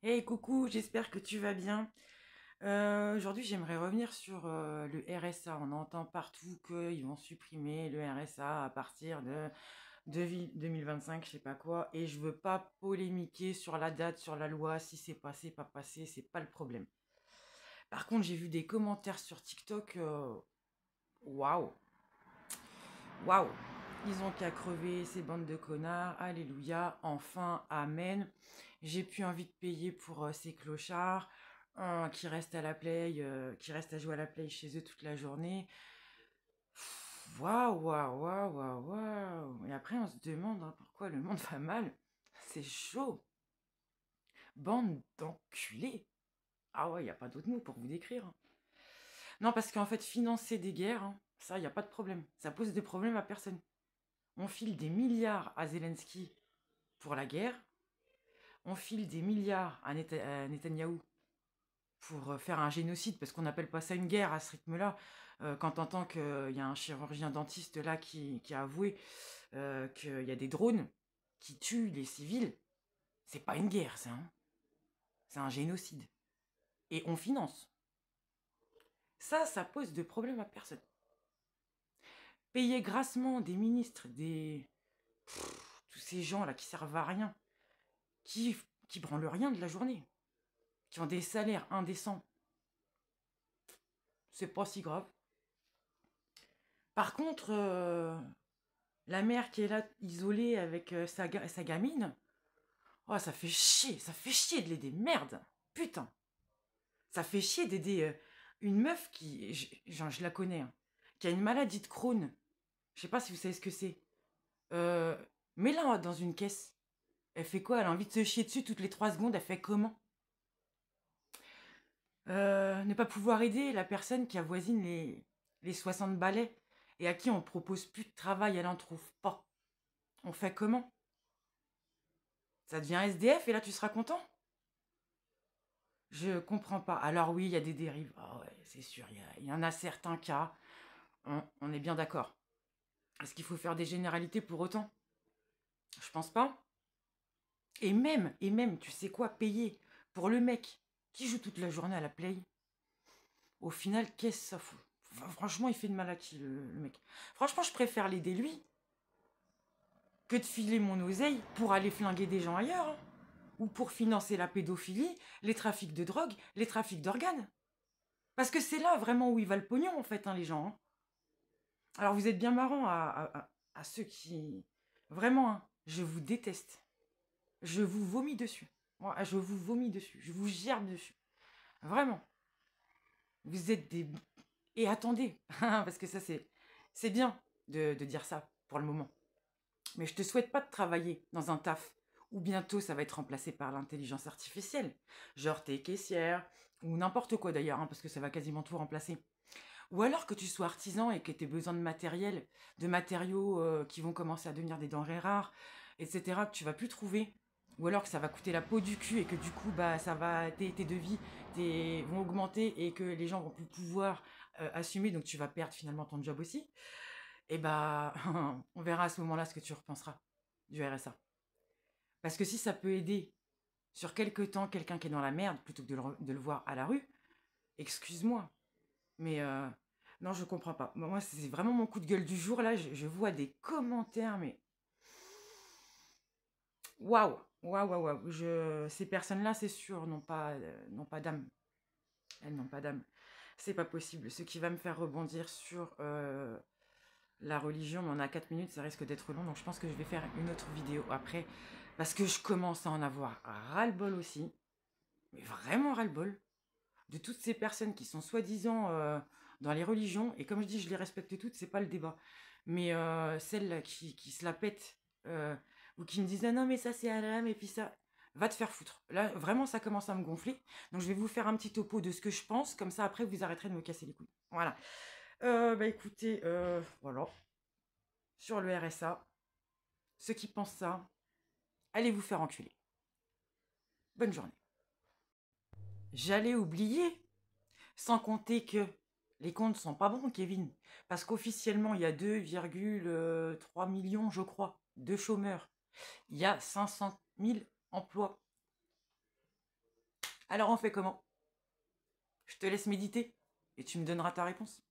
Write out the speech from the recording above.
Hey coucou, j'espère que tu vas bien. Aujourd'hui, j'aimerais revenir sur le RSA. On entend partout qu'ils vont supprimer le RSA à partir de 2025, je sais pas quoi. Et je veux pas polémiquer sur la date, sur la loi, si c'est passé, pas passé, c'est pas le problème. Par contre, j'ai vu des commentaires sur TikTok. Waouh, waouh. Ils ont qu'à crever ces bandes de connards. Alléluia, enfin, amen. J'ai plus envie de payer pour ces clochards qui restent à la play, qui restent à jouer à la play chez eux toute la journée. Waouh, waouh, waouh, waouh, waouh. Et après, on se demande pourquoi le monde va mal. C'est chaud. Bande d'enculés. Ah ouais, il n'y a pas d'autre mot pour vous décrire. Non, parce qu'en fait, financer des guerres, ça, il n'y a pas de problème. Ça pose des problèmes à personne. On file des milliards à Zelensky pour la guerre. On file des milliards à Netanyahou pour faire un génocide, parce qu'on n'appelle pas ça une guerre à ce rythme-là. Quand on entend qu'il y a un chirurgien dentiste là qui a avoué qu'il y a des drones qui tuent les civils, c'est pas une guerre, ça. C'est un génocide. Et on finance. Ça pose de problème à personne. Payer grassement des ministres, tous ces gens-là qui servent à rien, qui branlent rien de la journée, qui ont des salaires indécents, c'est pas si grave. Par contre, la mère qui est là, isolée avec sa gamine, oh, ça fait chier de l'aider, merde, putain. Ça fait chier d'aider une meuf qui, je la connais, qui a une maladie de Crohn. Je sais pas si vous savez ce que c'est. Euh, Mets-la dans une caisse. Elle fait quoi? Elle a envie de se chier dessus toutes les 3 secondes, elle fait comment? Ne pas pouvoir aider la personne qui avoisine les 60 balais et à qui on propose plus de travail, elle en trouve pas. On fait comment? Ça devient SDF et là tu seras content? Je comprends pas. Alors oui, il y a des dérives. Ah ouais, c'est sûr, il y en a certains cas. On est bien d'accord. Est-ce qu'il faut faire des généralités pour autant? Je pense pas. Et même, tu sais quoi, payer pour le mec qui joue toute la journée à la play, au final, qu'est-ce que ça fout? Enfin, franchement, il fait de mal à qui, le mec? Franchement, je préfère l'aider lui que de filer mon oseille pour aller flinguer des gens ailleurs, ou pour financer la pédophilie, les trafics de drogue, les trafics d'organes. Parce que c'est là vraiment où il va le pognon, en fait, les gens. Alors, vous êtes bien marrants à ceux qui... Vraiment, je vous déteste. Je vous vomis dessus. Moi, je vous vomis dessus. Je vous gerbe dessus. Vraiment. Vous êtes des... Et attendez, parce que ça, c'est bien de dire ça pour le moment. Mais je te souhaite pas de travailler dans un taf où bientôt ça va être remplacé par l'intelligence artificielle. Genre t'es caissière, ou n'importe quoi d'ailleurs, parce que ça va quasiment tout remplacer. Ou alors que tu sois artisan et que tu aies besoin de matériel, de matériaux qui vont commencer à devenir des denrées rares, etc., que tu vas plus trouver. Ou alors que ça va coûter la peau du cul et que du coup, bah, tes devis vont augmenter et que les gens vont plus pouvoir assumer, donc tu vas perdre finalement ton job aussi. Et bah, on verra à ce moment-là ce que tu repenseras du RSA. Parce que si ça peut aider sur quelque temps quelqu'un qui est dans la merde plutôt que de le voir à la rue, excuse-moi, mais non, je comprends pas. Moi, c'est vraiment mon coup de gueule du jour. Là, je vois des commentaires, mais waouh, waouh, waouh, waouh. Ces personnes-là, c'est sûr, n'ont pas d'âme. Elles n'ont pas d'âme. C'est pas possible. Ce qui va me faire rebondir sur la religion, mais on a 4 minutes, ça risque d'être long, donc je pense que je vais faire une autre vidéo après, parce que je commence à en avoir ras-le-bol aussi, mais vraiment ras-le-bol, de toutes ces personnes qui sont soi-disant dans les religions, et comme je dis, je les respecte toutes, c'est pas le débat, mais celles qui se la pètent, ou qui me disent, ah non, mais ça c'est Adam, et puis ça, va te faire foutre. Là, vraiment, ça commence à me gonfler, donc je vais vous faire un petit topo de ce que je pense, comme ça après vous arrêterez de me casser les couilles. Voilà. Bah écoutez, voilà, sur le RSA, ceux qui pensent ça, allez vous faire enculer. Bonne journée. J'allais oublier, sans compter que les comptes sont pas bons, Kevin, parce qu'officiellement, il y a 2,3 millions, je crois, de chômeurs. Il y a 500 000 emplois. Alors on fait comment? Je te laisse méditer et tu me donneras ta réponse.